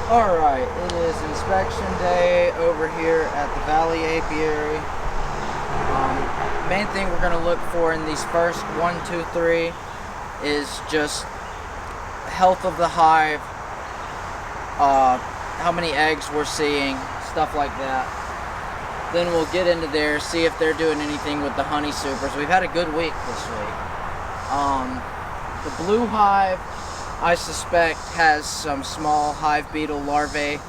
Alright, it is inspection day over here at the Valley Apiary. Main thing we're going to look for in these first 1, 2, 3 is just health of the hive, how many eggs we're seeing, stuff like that. Then we'll get into there, see if they're doing anything with the honey supers. We've had a good week this week. The blue hive, I suspect, has some small hive beetle larvae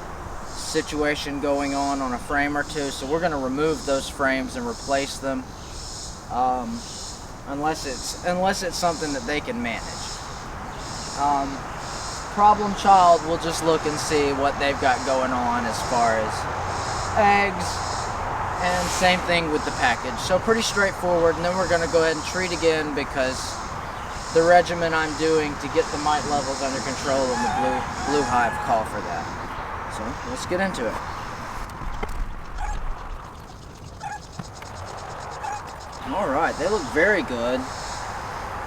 situation going on a frame or two, so we're going to remove those frames and replace them, unless it's something that they can manage. Problem child, we'll just look and see what they've got going on as far as eggs, and same thing with the package. So pretty straightforward, and then we're going to go ahead and treat again because the regimen I'm doing to get the mite levels under control in the blue hive call for that. So let's get into it. Alright, they look very good.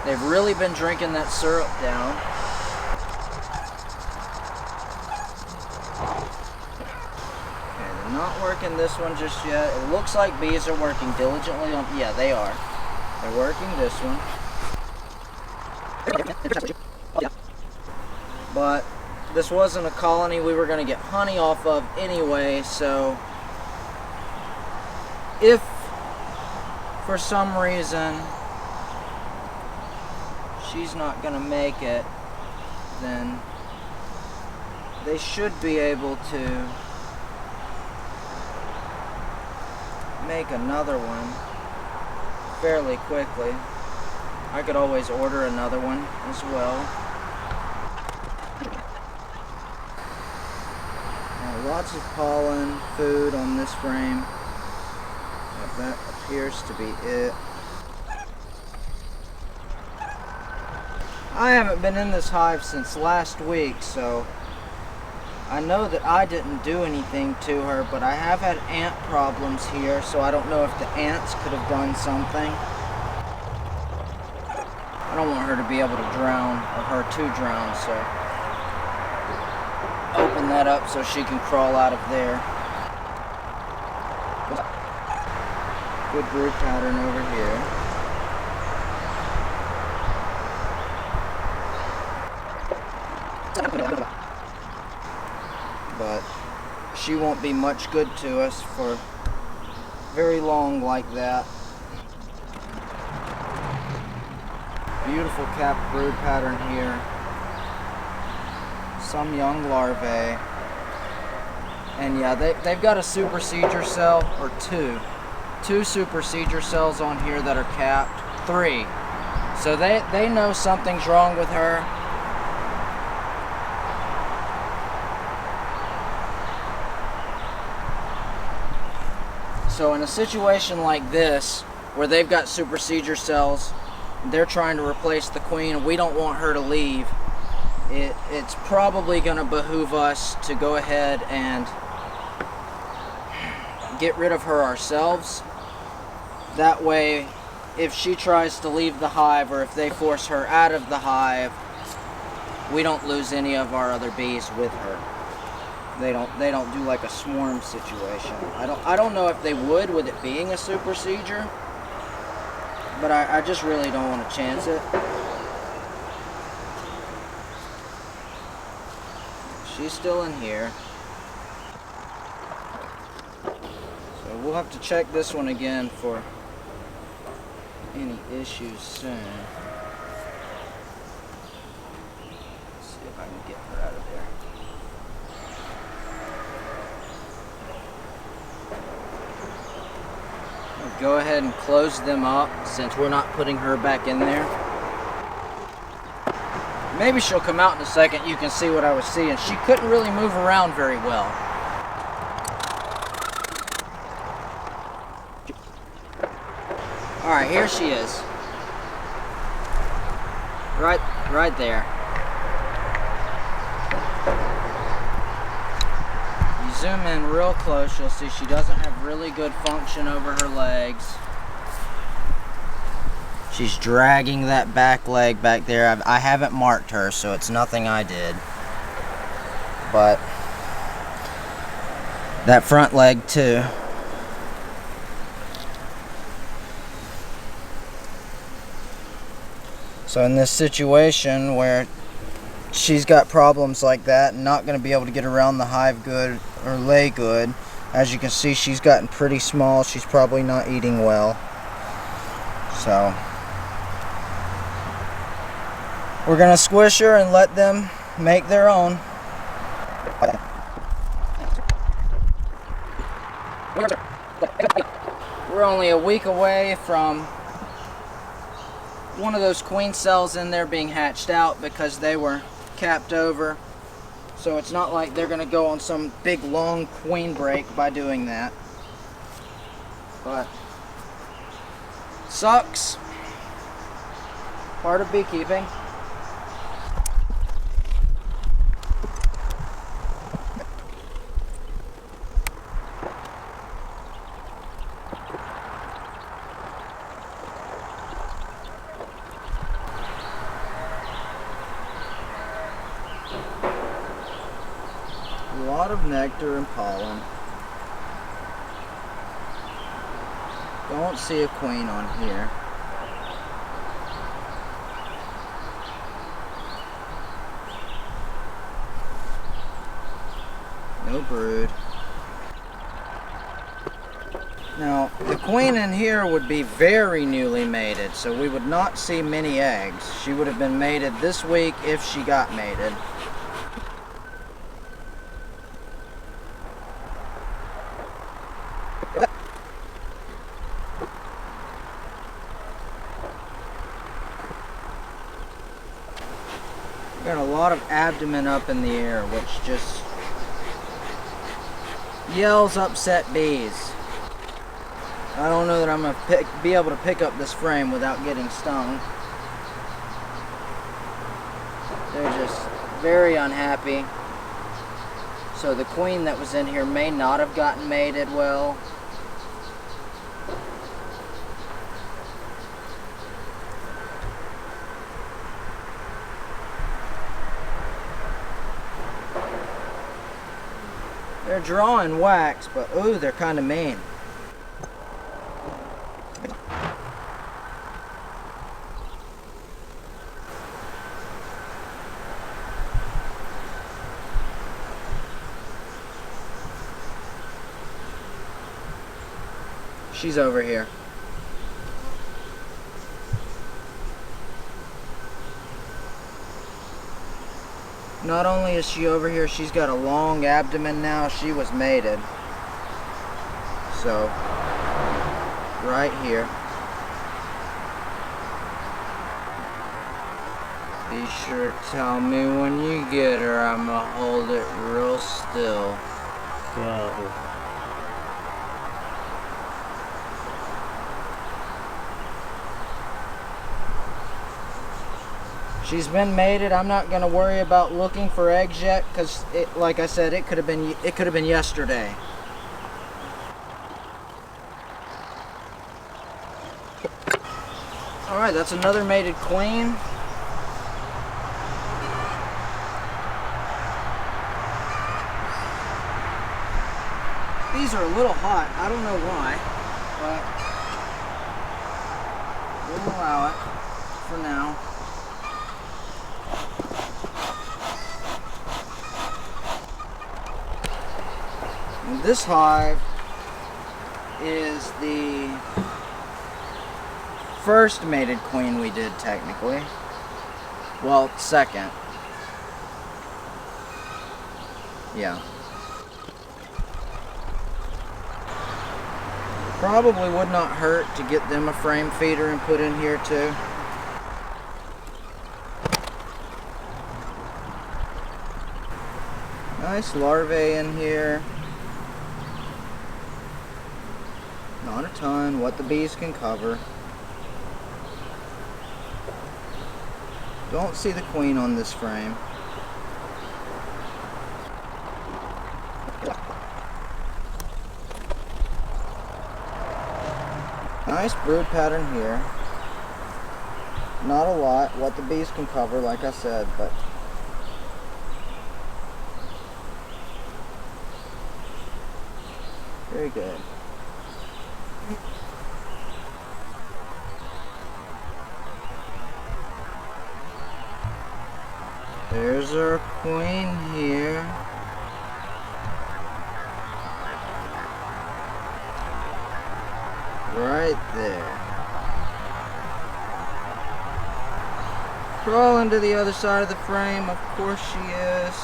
They've really been drinking that syrup down. Okay, they're not working this one just yet. It looks like bees are working diligently on... Yeah, they are. They're working this one. But this wasn't a colony we were going to get honey off of anyway, so if for some reason she's not going to make it, then they should be able to make another one fairly quickly. I could always order another one as well. Lots of pollen, food on this frame. That appears to be it. I haven't been in this hive since last week, so I know that I didn't do anything to her, but I have had ant problems here, so I don't know if the ants could have done something. I don't want her to be able to drown, or her to drown, so open that up so she can crawl out of there. Good brood pattern over here. But she won't be much good to us for very long like that. Beautiful capped brood pattern here. Some young larvae. And yeah, they've got a supersedure cell, or two supersedure cells on here that are capped. 3. So they know something's wrong with her. So in a situation like this, where they've got supersedure cells, they're trying to replace the queen, we don't want her to leave, it's probably going to behoove us to go ahead and get rid of her ourselves. That way, if she tries to leave the hive, or if they force her out of the hive, we don't lose any of our other bees with her. They don't do like a swarm situation. I don't know if they would with it being a supersedure, but I just really don't want to chance it. She's still in here. So we'll have to check this one again for any issues soon. Let's see if I can get her out of there. I'll go ahead and close them up since we're not putting her back in there. Maybe she'll come out in a second. You can see what I was seeing. She couldn't really move around very well. Alright, here she is. Right there. You zoom in real close, you'll see she doesn't have really good function over her legs. She's dragging that back leg back there. I haven't marked her, so it's nothing I did. But that front leg too. So in this situation where she's got problems like that and not going to be able to get around the hive good or lay good, as you can see, she's gotten pretty small. She's probably not eating well. So we're going to squish her and let them make their own. We're only a week away from one of those queen cells in there being hatched out because they were capped over. So it's not like they're going to go on some big long queen break by doing that. But sucks. Part of beekeeping. A lot of nectar and pollen. Don't see a queen on here. No brood. Now, the queen in here would be very newly mated, so we would not see many eggs. She would have been mated this week if she got mated. Got a lot of abdomen up in the air, which just yells upset bees. I don't know that I'm going to be able to pick up this frame without getting stung. They're just very unhappy. So the queen that was in here may not have gotten mated well. They're drawing wax, but ooh, they're kind of mean. She's over here. Not only is she over here, she's got a long abdomen now. She was mated. So, right here. Be sure to tell me when you get her. I'm gonna hold it real still. Wow. She's been mated. I'm not gonna worry about looking for eggs yet, because like I said, it could have been yesterday. All right, that's another mated queen. These are a little hot. I don't know why, but we'll allow it for now. And this hive is the first mated queen we did, technically. Well, second. Yeah. Probably would not hurt to get them a frame feeder and put in here too. Nice larvae in here. Not a ton, what the bees can cover. Don't see the queen on this frame. Nice brood pattern here. Not a lot, what the bees can cover, like I said, but Very good. There's our queen here. Right there. Crawling to the other side of the frame, of course she is.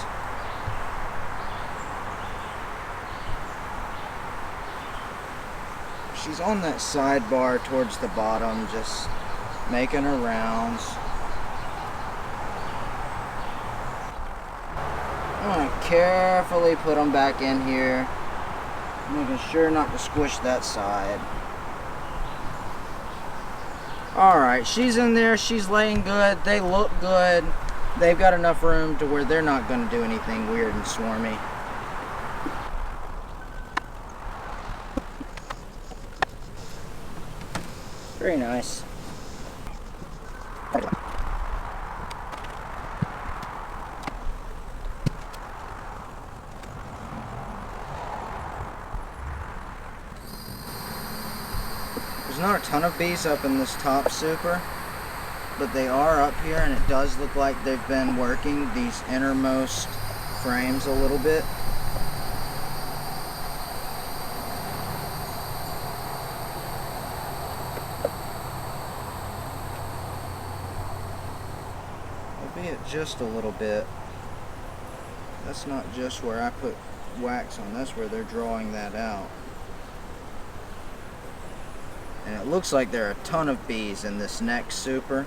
She's on that sidebar towards the bottom, just making her rounds. I'm going to carefully put them back in here, making sure not to squish that side. Alright, she's in there, she's laying good, they look good. They've got enough room to where they're not going to do anything weird and swarmy. Very nice. There's not a ton of bees up in this top super, but they are up here, and it does look like they've been working these innermost frames a little bit. Albeit just a little bit. That's not just where I put wax on, that's where they're drawing that out. And it looks like there are a ton of bees in this next super.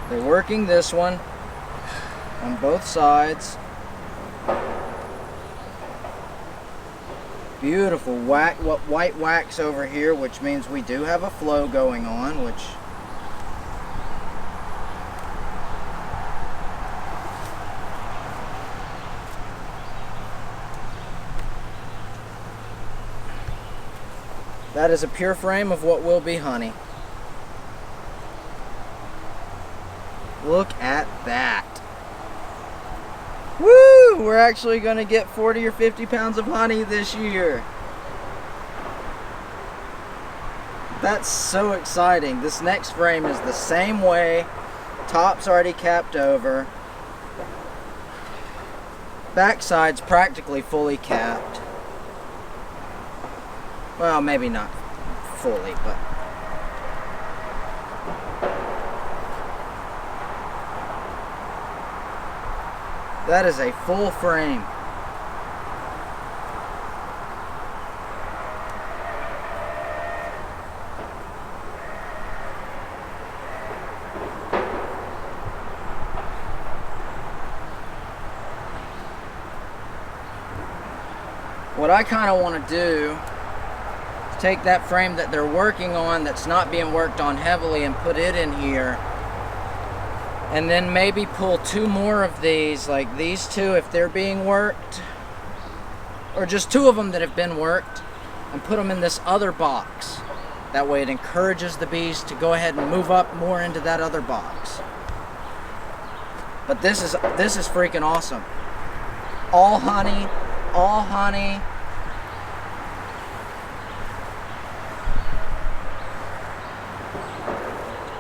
They're working this one on both sides. Beautiful white wax over here, which means we do have a flow going on, which that is a pure frame of what will be honey. Look at that. Woo! We're actually going to get 40 or 50 pounds of honey this year. That's so exciting. This next frame is the same way. Top's already capped over. Backside's practically fully capped. Well, maybe not fully, but that is a full frame. What I kind of want to do is take that frame that they're working on that's not being worked on heavily and put it in here. And then maybe pull 2 more of these, like these 2 if they're being worked, or just 2 of them that have been worked, and put them in this other box. That way it encourages the bees to go ahead and move up more into that other box. But this is freaking awesome. All honey, all honey.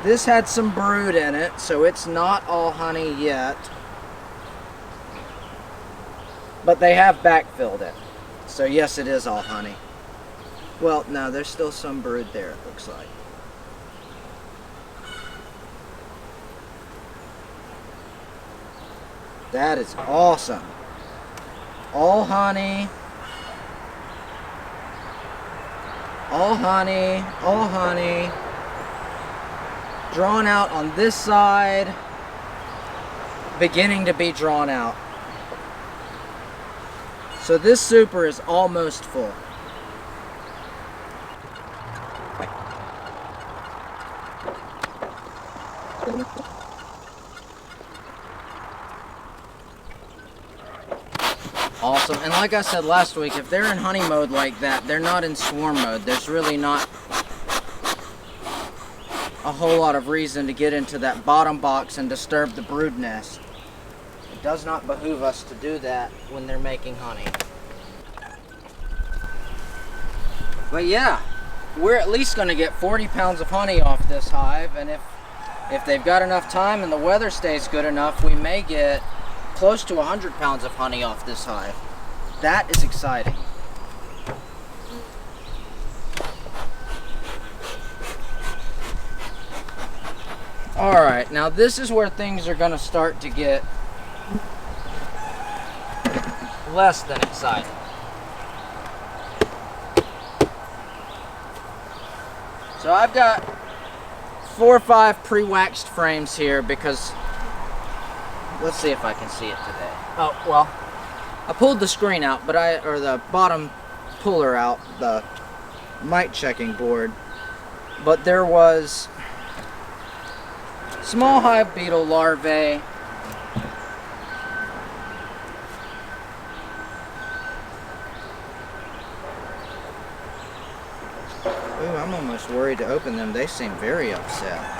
This had some brood in it, so it's not all honey yet. But they have backfilled it. So yes, it is all honey. Well, no, there's still some brood there, it looks like. That is awesome. All honey. All honey. All honey. Drawn out on this side, beginning to be drawn out. So this super is almost full. Awesome, and like I said last week, if they're in honey mode like that, they're not in swarm mode. There's really not a whole lot of reason to get into that bottom box and disturb the brood nest. It does not behoove us to do that when they're making honey. But yeah, we're at least going to get 40 pounds of honey off this hive, and if they've got enough time and the weather stays good enough, we may get close to 100 pounds of honey off this hive. That is exciting. Alright, now this is where things are going to start to get less than exciting. So I've got 4 or 5 pre-waxed frames here because, let's see if I can see it today. Oh, well, I pulled the screen out, or the bottom puller out, the mite checking board, but there was small hive beetle larvae, ooh, I'm almost worried to open them. They seem very upset.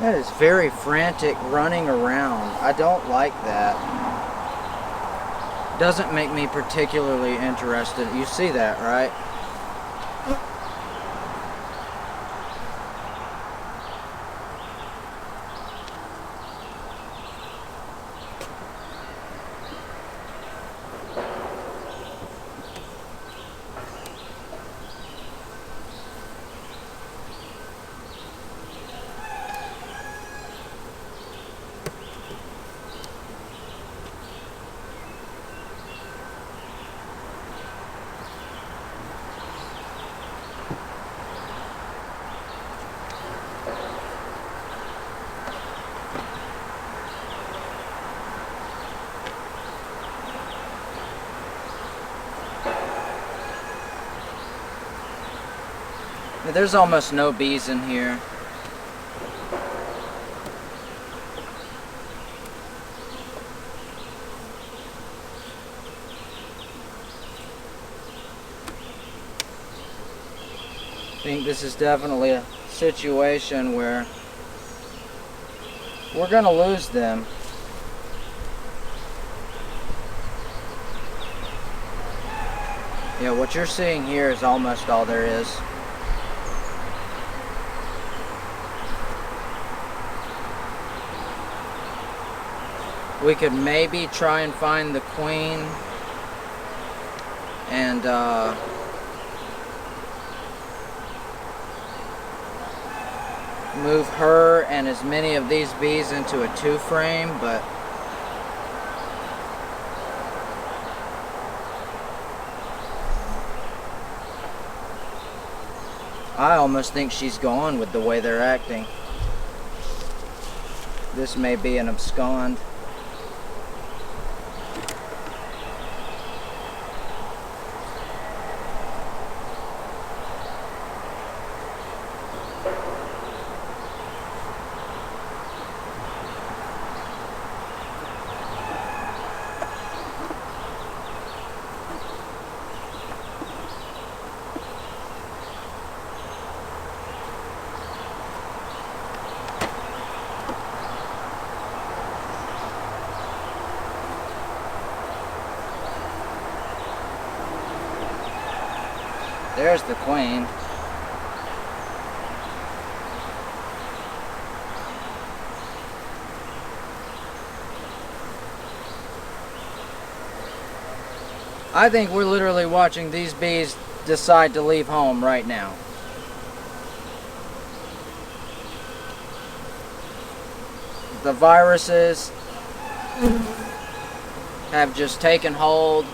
That is very frantic running around. I don't like that. Doesn't make me particularly interested. You see that, right? There's almost no bees in here. I think this is definitely a situation where we're going to lose them. Yeah, what you're seeing here is almost all there is. We could maybe try and find the queen and move her and as many of these bees into a 2-frame, but I almost think she's gone with the way they're acting. This may be an abscond. There's the queen. I think we're literally watching these bees decide to leave home right now. the viruses have just taken hold.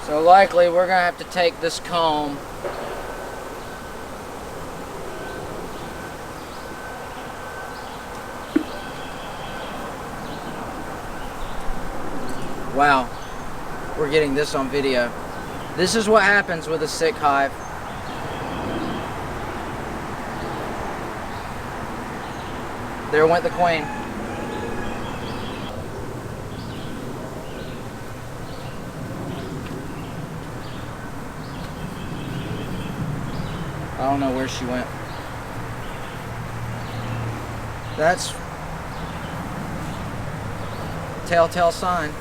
So likely we're gonna have to take this comb wow, we're getting this on video. This is what happens with a sick hive. There went the queen. I don't know where she went. That's a telltale sign.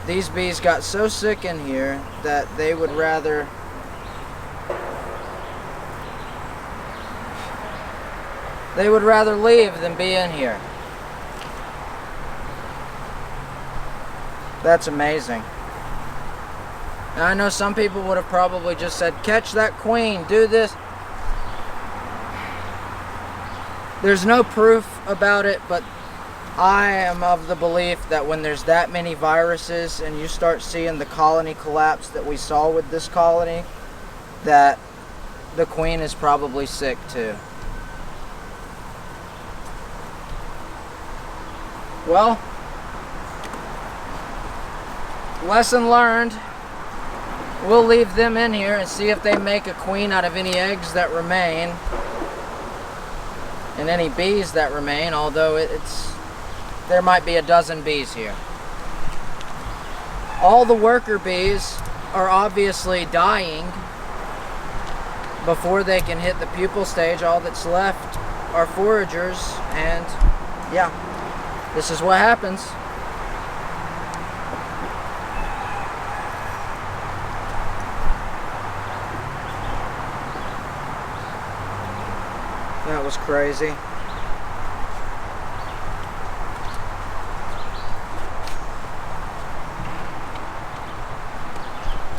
These bees got so sick in here that they would rather leave than be in here. That's amazing. Now, I know some people would have probably just said, catch that queen, do this. There's no proof about it, but I am of the belief that when there's that many viruses and you start seeing the colony collapse that we saw with this colony, that the queen is probably sick too. Well, lesson learned. We'll leave them in here and see if they make a queen out of any eggs that remain and any bees that remain, although there might be a dozen bees here. All the worker bees are obviously dying before they can hit the pupal stage. All that's left are foragers, and yeah, this is what happens. That was crazy.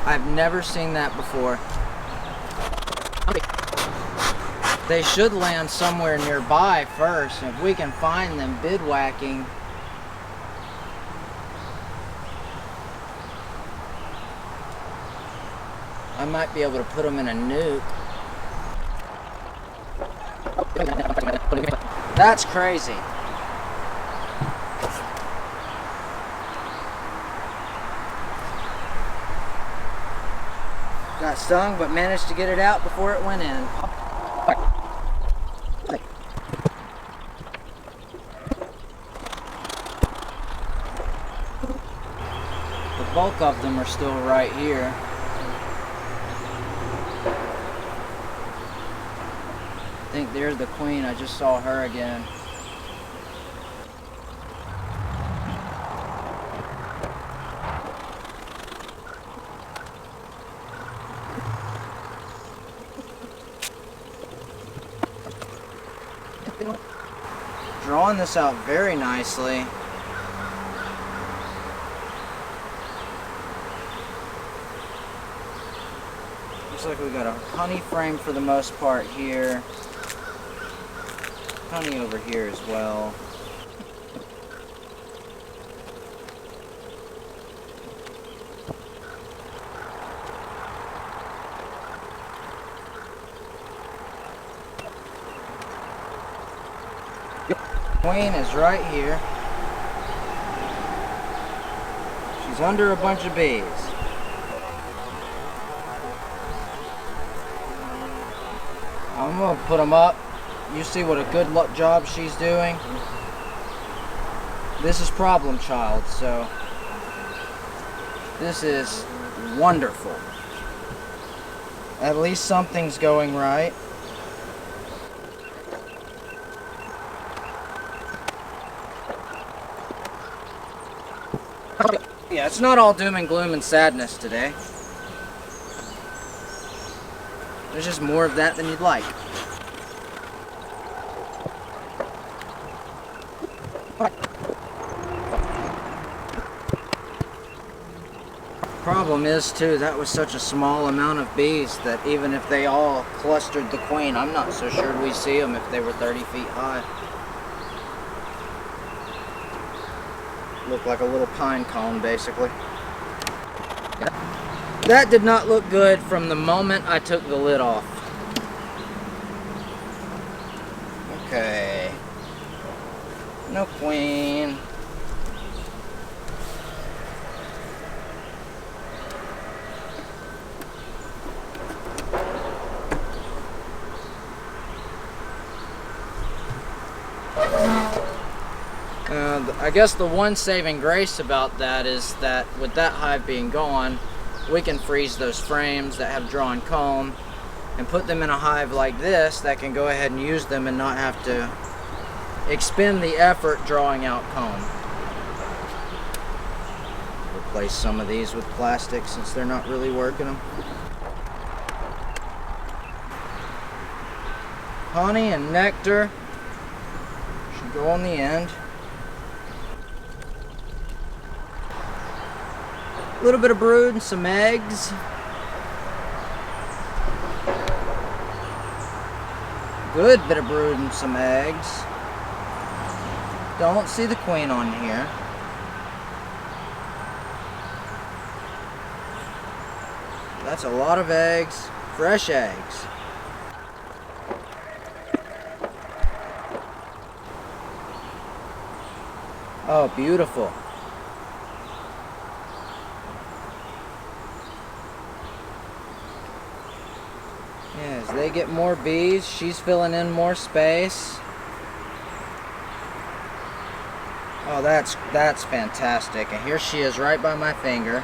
I've never seen that before. They should land somewhere nearby first. If we can find them bidwhacking. I might be able to put them in a nuke. That's crazy. Got stung, but managed to get it out before it went in. The bulk of them are still right here. I think there's the queen. I just saw her again. Drawing this out very nicely. Looks like we got a honey frame for the most part here. Honey over here as well. Queen is right here. She's under a bunch of bees. I'm gonna put them up. You see what a good job she's doing. This is problem child, so this is wonderful. At least something's going right. Yeah, it's not all doom and gloom and sadness today. There's just more of that than you'd like. Problem is too, that was such a small amount of bees that even if they all clustered the queen, I'm not so sure we'd see them if they were 30 feet high. Looked like a little pine cone, basically. That did not look good from the moment I took the lid off. Okay. No queen. I guess the one saving grace about that is that with that hive being gone, we can freeze those frames that have drawn comb and put them in a hive like this that can go ahead and use them and not have to expend the effort drawing out comb. Replace some of these with plastic since they're not really working them. Honey and nectar should go on the end. A little bit of brood and some eggs. Good bit of brood and some eggs. Don't see the queen on here. That's a lot of eggs, fresh eggs. Oh, beautiful. Yeah, as they get more bees, she's filling in more space. Oh, that's fantastic. And here she is right by my finger.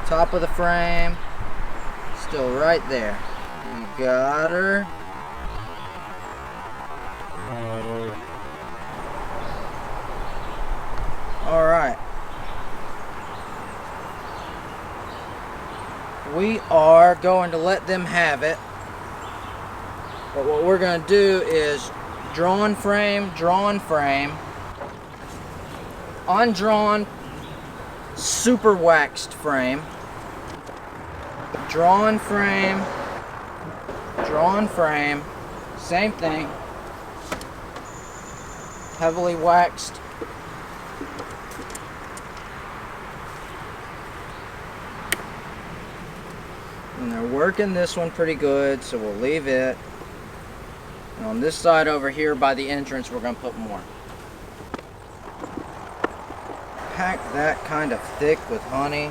Top of the frame. Still right there. You got her. Alright. We are going to let them have it. But what we're going to do is drawn frame, undrawn, super waxed frame, drawn frame, same thing, heavily waxed. And they're working this one pretty good, so we'll leave it. And on this side over here by the entrance, we're going to put more. Pack that kind of thick with honey.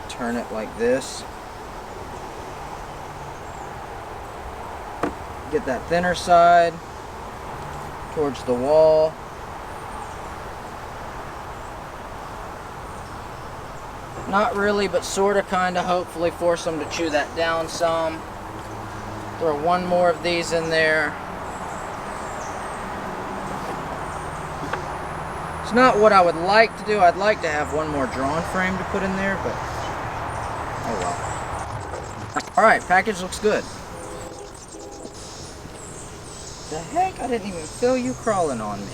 Turn it like this. Get that thinner side towards the wall. Not really, but sort of, kind of, hopefully force them to chew that down some. Throw one more of these in there. It's not what I would like to do. I'd like to have one more drawn frame to put in there, but oh well. Alright, package looks good. The heck? I didn't even feel you crawling on me.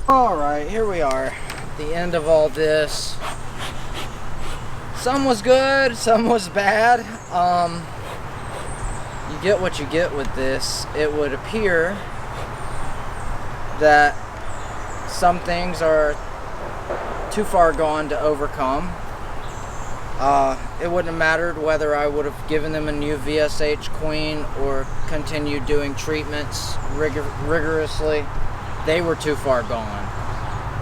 Alright, here we are. At the end of all this. Some was good, some was bad. You get what you get with this. It would appear that some things are too far gone to overcome. It wouldn't have mattered whether I would have given them a new VSH queen or continued doing treatments rigorously. They were too far gone.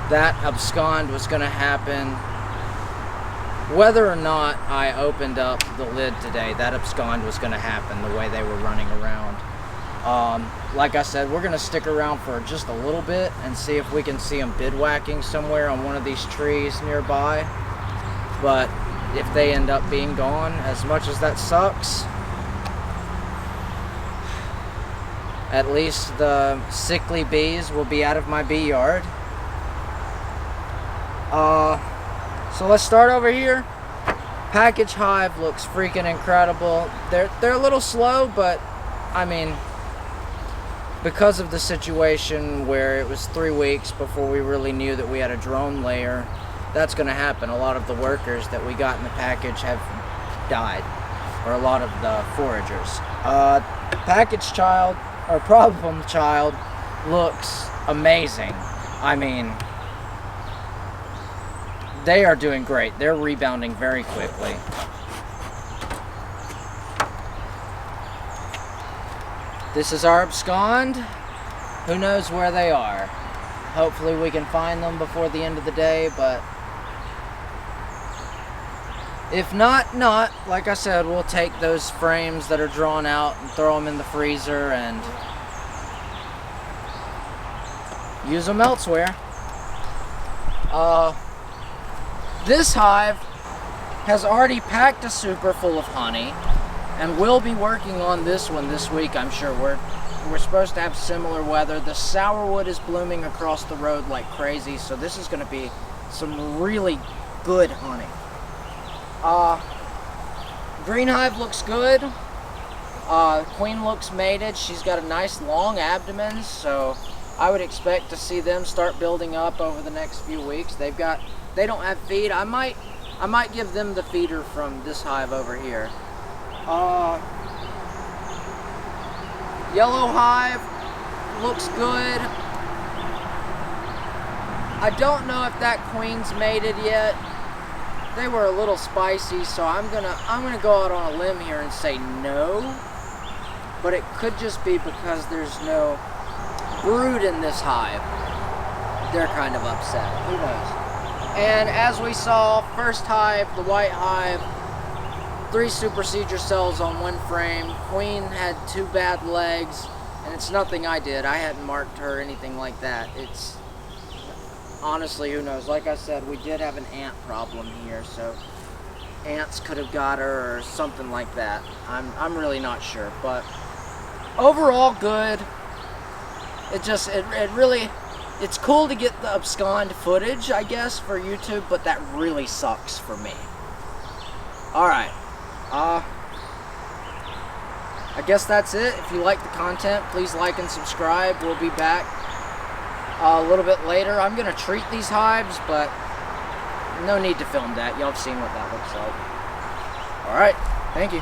That abscond was going to happen whether or not I opened up the lid today. That abscond was going to happen the way they were running around. Like I said, we're going to stick around for just a little bit and see if we can see them bidwhacking somewhere on one of these trees nearby. But if they end up being gone, as much as that sucks, at least the sickly bees will be out of my bee yard. So let's start over here. Package hive looks freaking incredible. They're a little slow, but I mean, because of the situation where it was 3 weeks before we really knew that we had a drone layer, that's going to happen. A lot of the workers that we got in the package have died, or a lot of the foragers. Package child, or problem child, looks amazing. I mean, they are doing great. They're rebounding very quickly. This is our abscond. Who knows where they are? Hopefully we can find them before the end of the day, but if not, like I said, we'll take those frames that are drawn out and throw them in the freezer and use them elsewhere. This hive has already packed a super full of honey, and we'll be working on this one this week, I'm sure. We're supposed to have similar weather. The sourwood is blooming across the road like crazy, so this is going to be some really good honey. Green hive looks good. Queen looks mated. She's got a nice long abdomen, so I would expect to see them start building up over the next few weeks. They don't have feed. I might give them the feeder from this hive over here. Yellow hive looks good. I don't know if that queen's mated yet. They were a little spicy, so I'm gonna go out on a limb here and say no. But it could just be because there's no brood in this hive. They're kind of upset. Who knows? And as we saw, first hive, the white hive, 3 supersedure cells on 1 frame. Queen had 2 bad legs, and it's nothing I did. I hadn't marked her or anything like that. It's honestly, who knows? Like I said, we did have an ant problem here, so ants could have got her or something like that. I'm really not sure, but overall good. It's cool to get the abscond footage, I guess, for YouTube, but that really sucks for me. Alright. I guess that's it. If you like the content, please like and subscribe. We'll be back a little bit later. I'm going to treat these hives, but no need to film that. Y'all have seen what that looks like. Alright. Thank you.